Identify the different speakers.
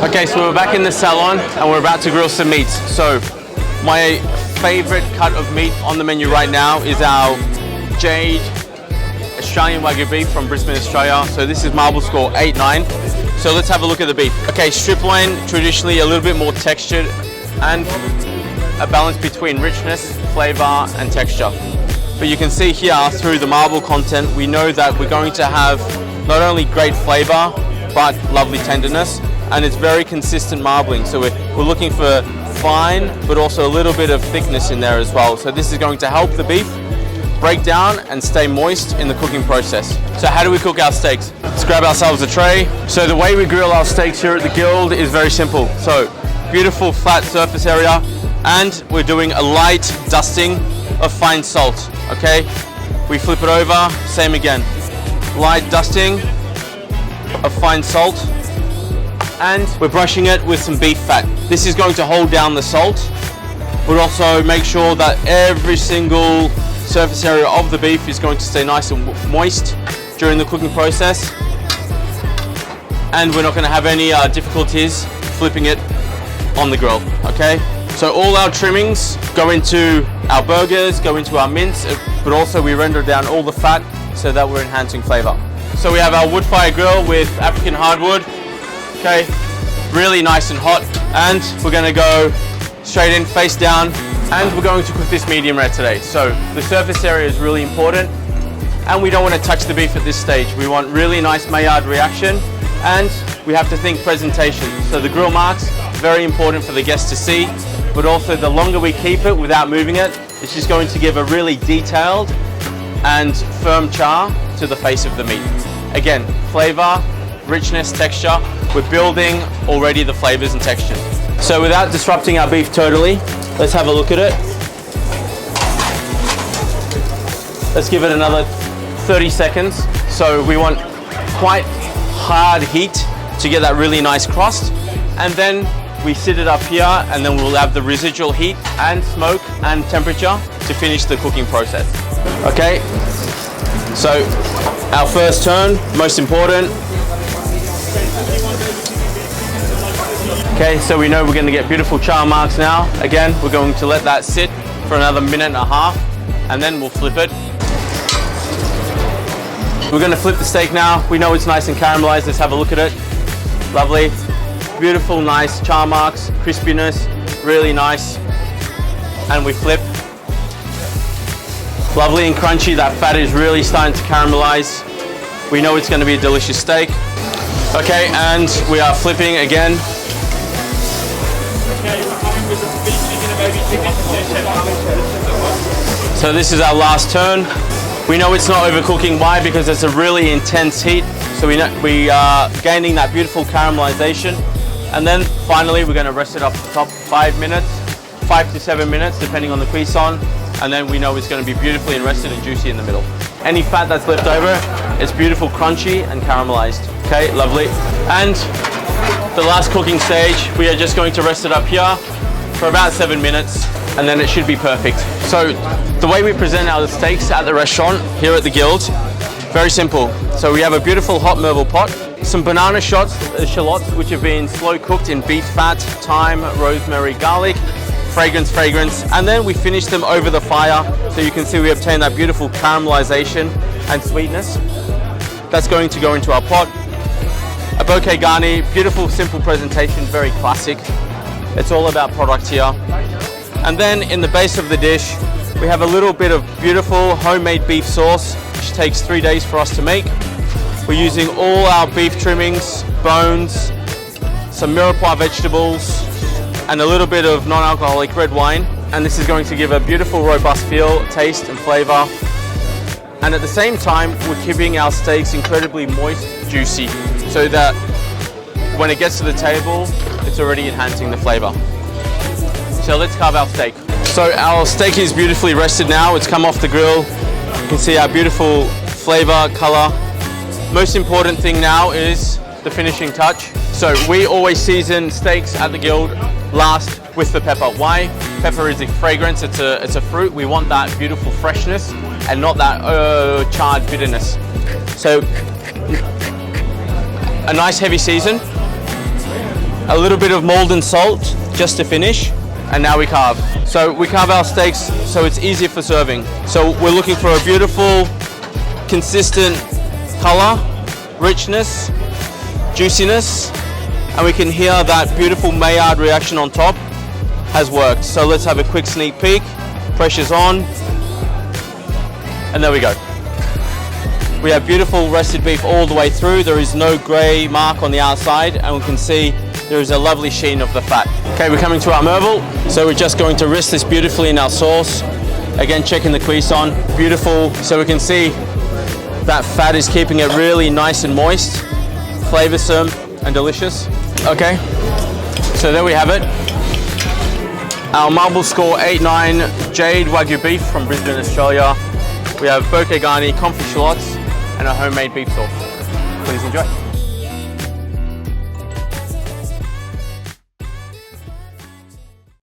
Speaker 1: Okay, so we're back in the salon and we're about to grill some meats. So my favorite cut of meat on the menu right now is our Jade Australian Wagyu beef from Brisbane, Australia. So this is marble score 8-9. So let's have a look at the beef. Okay, strip loin, traditionally a little bit more textured and a balance between richness, flavor and texture. But you can see here through the marble content, we know that we're going to have not only great flavor, but lovely tenderness. And it's very consistent marbling. So we're looking for fine, but also a little bit of thickness in there as well. So this is going to help the beef break down and stay moist in the cooking process. So how do we cook our steaks? Let's grab ourselves a tray. So the way we grill our steaks here at the Guild is very simple. So beautiful flat surface area, and we're doing a light dusting of fine salt, okay? We flip it over, same again. Light dusting of fine salt, and we're brushing it with some beef fat. This is going to hold down the salt, but also make sure that every single surface area of the beef is going to stay nice and moist during the cooking process. And we're not going to have any difficulties flipping it on the grill, okay? So all our trimmings go into our burgers, go into our mince, but also we render down all the fat so that we're enhancing flavor. So we have our wood fire grill with African hardwood. Okay, really nice and hot, and we're going to go straight in, face down, and we're going to cook this medium rare today. So the surface area is really important, and we don't want to touch the beef at this stage. We want really nice Maillard reaction, and we have to think presentation. So the grill marks, very important for the guests to see, but also the longer we keep it without moving it, it's just going to give a really detailed and firm char to the face of the meat. Again, flavor, richness, texture, we're building already the flavors and textures. So without disrupting our beef totally, let's have a look at it. Let's give it another 30 seconds. So we want quite hard heat to get that really nice crust. And then we sit it up here, and then we'll have the residual heat and smoke and temperature to finish the cooking process. Okay, so our first turn, most important. Okay, so we know we're going to get beautiful char marks now. Again, we're going to let that sit for another minute and a half, and then we'll flip it. We're going to flip the steak now. We know it's nice and caramelized. Let's have a look at it. Lovely. Beautiful, nice char marks, crispiness, really nice. And we flip. Lovely and crunchy. That fat is really starting to caramelize. We know it's going to be a delicious steak. Okay, and we are flipping again. So this is our last turn. We know it's not overcooking. Why? Because it's a really intense heat. So we are gaining that beautiful caramelization. And then finally, we're going to rest it up the top 5 minutes, 5 to 7 minutes, depending on the cuisson. And then we know it's going to be beautifully rested and juicy in the middle. Any fat that's left over, it's beautiful, crunchy and caramelized. Okay, lovely. And the last cooking stage, we are just going to rest it up here for about 7 minutes, and then it should be perfect. So the way we present our steaks at the restaurant here at the Guild, very simple. So we have a beautiful hot marble pot, some banana shallots which have been slow cooked in beef fat, thyme, rosemary, garlic, fragrance, and then we finish them over the fire. So you can see we obtain that beautiful caramelization and sweetness. That's going to go into our pot. A bouquet garni, beautiful, simple presentation, very classic. It's all about product here. And then in the base of the dish, we have a little bit of beautiful homemade beef sauce, which takes 3 days for us to make. We're using all our beef trimmings, bones, some mirepoix vegetables, and a little bit of non-alcoholic red wine. And this is going to give a beautiful, robust feel, taste and flavor. And at the same time, we're keeping our steaks incredibly moist, juicy, so that when it gets to the table, it's already enhancing the flavor. So let's carve our steak. So our steak is beautifully rested now. It's come off the grill. You can see our beautiful flavor, color. Most important thing now is the finishing touch. So we always season steaks at the Guild last with the pepper. Why? Pepper is a fragrance, it's a fruit. We want that beautiful freshness and not that charred bitterness. So a nice heavy season. a little bit of mold and salt just to finish, and now we carve. So we carve our steaks so it's easier for serving. So we're looking for a beautiful, consistent color, richness, juiciness, and we can hear that beautiful Maillard reaction on top has worked. So let's have a quick sneak peek. Pressure's on, and there we go. We have beautiful rested beef all the way through. There is no gray mark on the outside, and we can see there is a lovely sheen of the fat. Okay, we're coming to our merble. So we're just going to rest this beautifully in our sauce. Again, checking the cuisson, beautiful. So we can see that fat is keeping it really nice and moist, flavorsome and delicious. Okay, so there we have it. Our marble score 8-9 Jade Wagyu beef from Brisbane, Australia. We have bouquet garni, confit shallots, and a homemade beef sauce. Please enjoy.